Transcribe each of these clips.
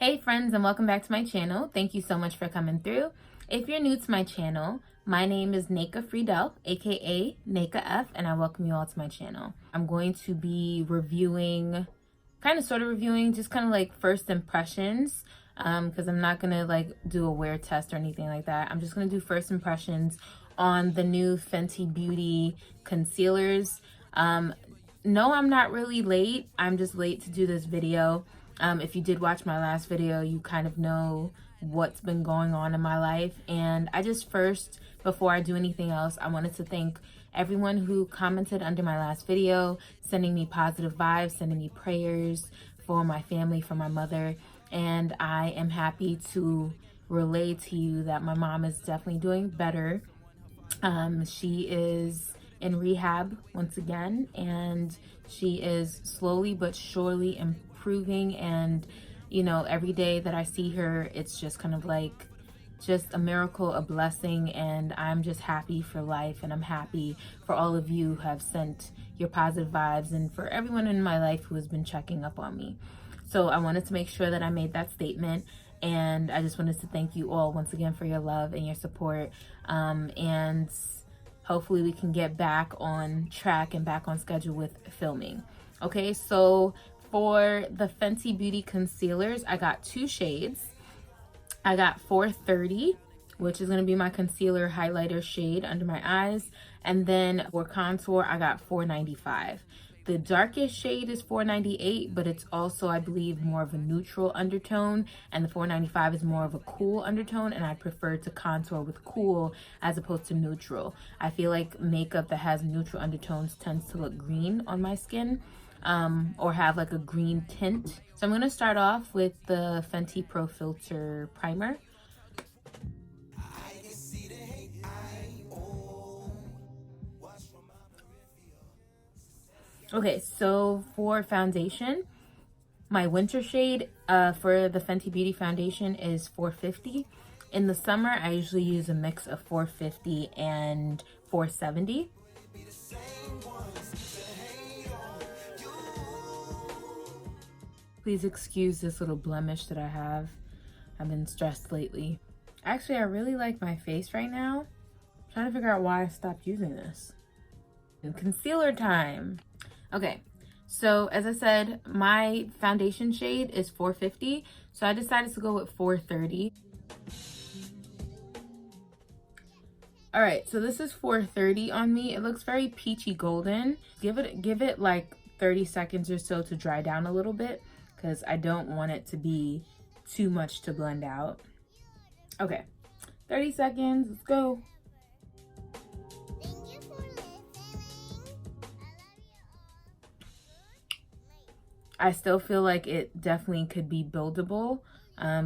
Hey friends, and welcome back to my channel. Thank you so much for coming through. If you're new to my channel, my name is Neka Friedel, aka Neka F, and I welcome you all to my channel. I'm going to be reviewing, sort of reviewing, just kind of like first impressions, because I'm not gonna like do a wear test or anything like that. I'm just gonna do first impressions on the new Fenty Beauty concealers. No, I'm not really late. I'm just late to do this video. If you did watch my last video, you kind of know what's been going on in my life. And I just first, before I do anything else, I wanted to thank everyone who commented under my last video, sending me positive vibes, sending me prayers for my family, for my mother. And I am happy to relay to you that my mom is definitely doing better. She is in rehab once again, and she is slowly but surely improving. And you know, every day that I see her, it's just kind of like just a miracle, a blessing, and I'm just happy for life. And I'm happy for all of you who have sent your positive vibes, and for everyone in my life who has been checking up on me. So I wanted to make sure that I made that statement, and I just wanted to thank you all once again for your love and your support. And hopefully we can get back on track and back on schedule with filming. Okay, so for the Fenty Beauty concealers, I got two shades. I got 430, which is going to be my concealer highlighter shade under my eyes. And then for contour, I got 495. The darkest shade is 498, but it's also, I believe, more of a neutral undertone. And the 495 is more of a cool undertone, and I prefer to contour with cool as opposed to neutral. I feel like makeup that has neutral undertones tends to look green on my skin, or have like a green tint. So I'm going to start off with the Fenty Pro Filter Primer. Okay, so for foundation, my winter shade for the Fenty Beauty foundation is 450. In the summer, I usually use a mix of 450 and 470. Please excuse this little blemish that I have. I've been stressed lately. Actually, I really like my face right now. I'm trying to figure out why I stopped using this. Concealer time. Okay, so as I said, my foundation shade is 450, so I decided to go with 430. All right, so this is 430 on me. It looks very peachy golden. Give it like 30 seconds or so to dry down a little bit, because I don't want it to be too much to blend out. Okay, 30 seconds, let's go. I still feel like it definitely could be buildable,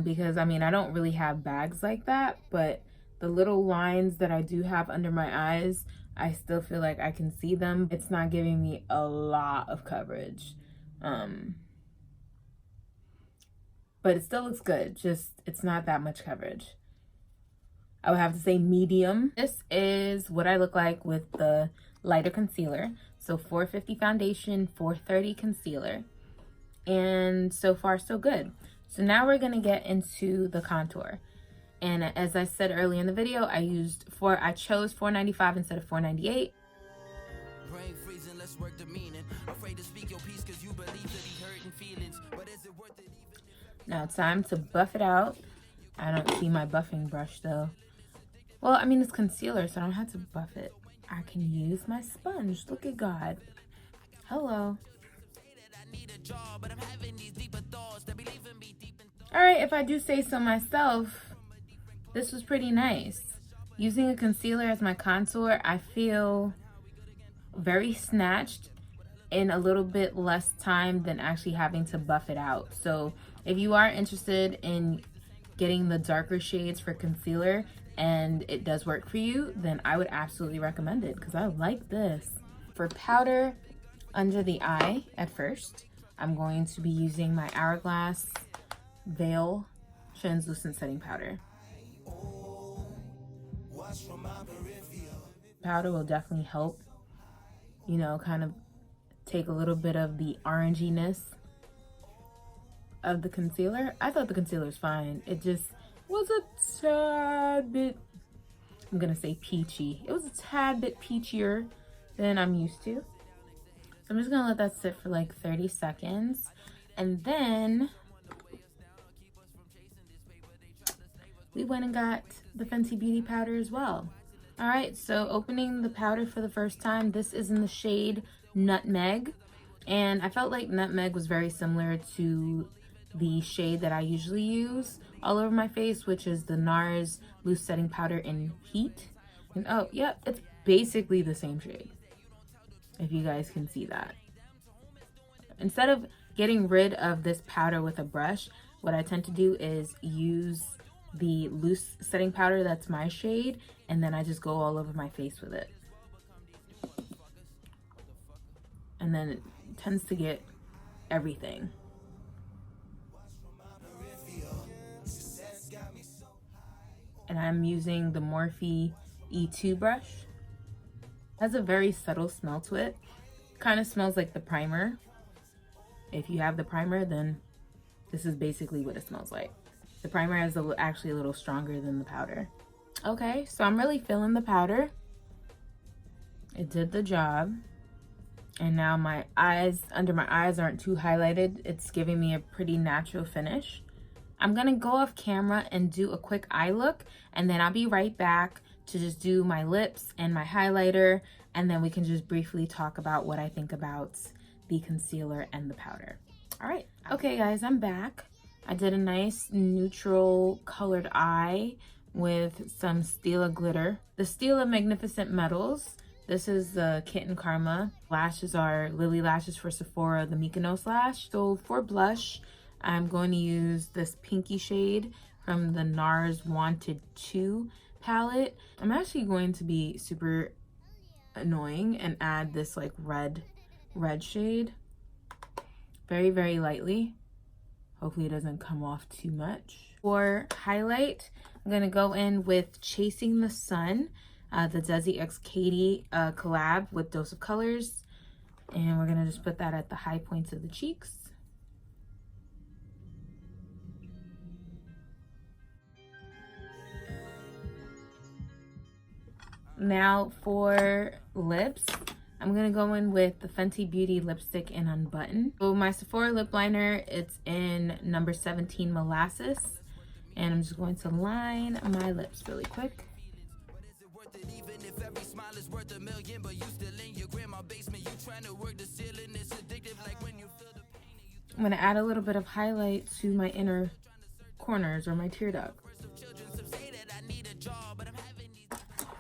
because I mean, I don't really have bags like that, but the little lines that I do have under my eyes, I still feel like I can see them. It's not giving me a lot of coverage, but it still looks good. Just, it's not that much coverage. I would have to say medium. This is what I look like with the lighter concealer. So 450 foundation, 430 concealer. And so far so good. So now we're gonna get into the contour. And as I said earlier in the video, I chose 495 instead of 498. Brain freezing, let's work the meaning. Afraid to speak your piece because you believe that he hurting feelings. But is it worth it even? Now it's time to buff it out. I don't see my buffing brush though. Well, I mean, it's concealer, so I don't have to buff it. I can use my sponge. Look at God. Hello. All right, if I do say so myself, this was pretty nice. Using a concealer as my contour, I feel very snatched in a little bit less time than actually having to buff it out. So if you are interested in getting the darker shades for concealer and it does work for you, then I would absolutely recommend it, because I like this. For powder under the eye at first, I'm going to be using my Hourglass Veil Translucent Setting Powder. Powder will definitely help, you know, kind of take a little bit of the oranginess of the concealer. I thought the concealer was fine. It just was a tad bit, I'm gonna say peachy. It was a tad bit peachier than I'm used to. So I'm just gonna let that sit for like 30 seconds. And then we went and got the Fenty Beauty powder as well. All right, so opening the powder for the first time, this is in the shade Nutmeg. And I felt like Nutmeg was very similar to the shade that I usually use all over my face, which is the NARS Loose Setting Powder in Heat. And oh, yep, it's basically the same shade, if you guys can see that. Instead of getting rid of this powder with a brush, what I tend to do is use the loose setting powder that's my shade, and then I just go all over my face with it. And then it tends to get everything. And I'm using the Morphe E2 brush. It has a very subtle smell to it. Kind of smells like the primer. If you have the primer, then this is basically what it smells like. The primer is actually a little stronger than the powder. Okay, so I'm really feeling the powder. It did the job. And now my eyes, under my eyes, aren't too highlighted. It's giving me a pretty natural finish. I'm gonna go off camera and do a quick eye look, and then I'll be right back to just do my lips and my highlighter, and then we can just briefly talk about what I think about the concealer and the powder. All right, okay guys, I'm back. I did a nice neutral colored eye with some Stila glitter. The Stila Magnificent Metals. This is the Kitten Karma. Lashes are Lily Lashes for Sephora, the Mykonos lash. So for blush, I'm going to use this pinky shade from the NARS Wanted 2 palette. I'm actually going to be super annoying and add this like red shade. Very, very lightly. Hopefully it doesn't come off too much. For highlight, I'm gonna go in with Chasing the Sun, the Desi x Katie collab with Dose of Colors. And we're gonna just put that at the high points of the cheeks. Now for lips, I'm gonna go in with the Fenty Beauty lipstick in Unbutton. So my Sephora lip liner, it's in number 17 Molasses. And I'm just going to line my lips really quick. I'm gonna add a little bit of highlight to my inner corners or my tear duct.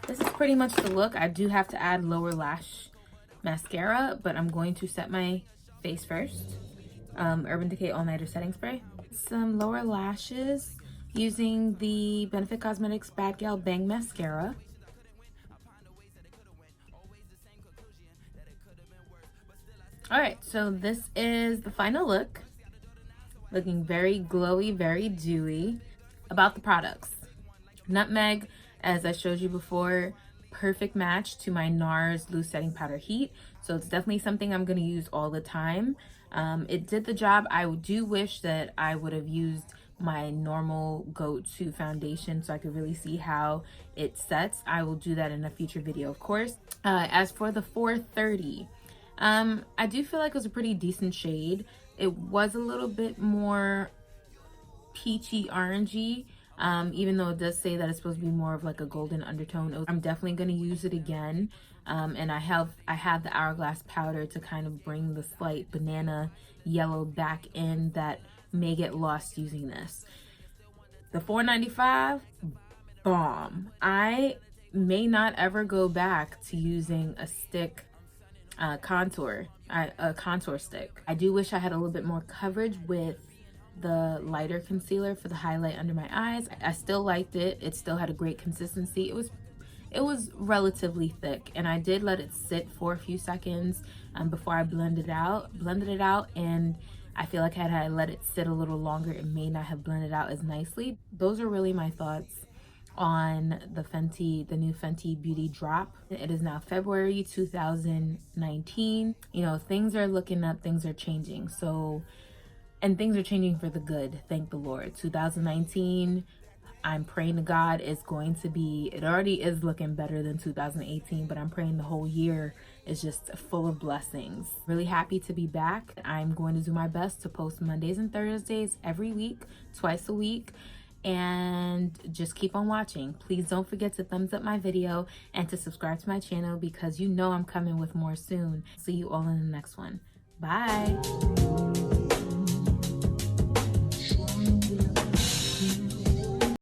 This is pretty much the look. I do have to add lower lash mascara, but I'm going to set my face first. Urban Decay All Nighter Setting Spray. Some lower lashes using the Benefit Cosmetics Bad Gal Bang Mascara. Alright, so this is the final look. Looking very glowy, very dewy. About the products. Nutmeg, as I showed you before, perfect match to my NARS Loose Setting Powder Heat. So it's definitely something I'm going to use all the time. It did the job. I do wish that I would have used my normal go-to foundation so I could really see how it sets. I will do that in a future video, of course. As for the 430, I do feel like it was a pretty decent shade. It was a little bit more peachy orangey, even though it does say that it's supposed to be more of like a golden undertone. I'm definitely going to use it again. And I have the Hourglass powder to kind of bring the slight banana yellow back in that may get lost using this. The $4.95, bomb. I may not ever go back to using a stick a contour stick. I do wish I had a little bit more coverage with the lighter concealer for the highlight under my eyes. I still liked it. It still had a great consistency. It was relatively thick, and I did let it sit for a few seconds before I blended it out, and I feel like had I let it sit a little longer, it may not have blended out as nicely. Those are really my thoughts on the new Fenty Beauty drop. It is now February 2019. You know, things are looking up, things are changing. So and things are changing for the good. Thank the Lord. 2019, I'm praying to God is going to be, it already is looking better than 2018, but I'm praying the whole year is just full of blessings. Really happy to be back. I'm going to do my best to post Mondays and Thursdays every week, twice a week, and just keep on watching. Please don't forget to thumbs up my video and to subscribe to my channel, because you know I'm coming with more soon. See you all in the next one. Bye.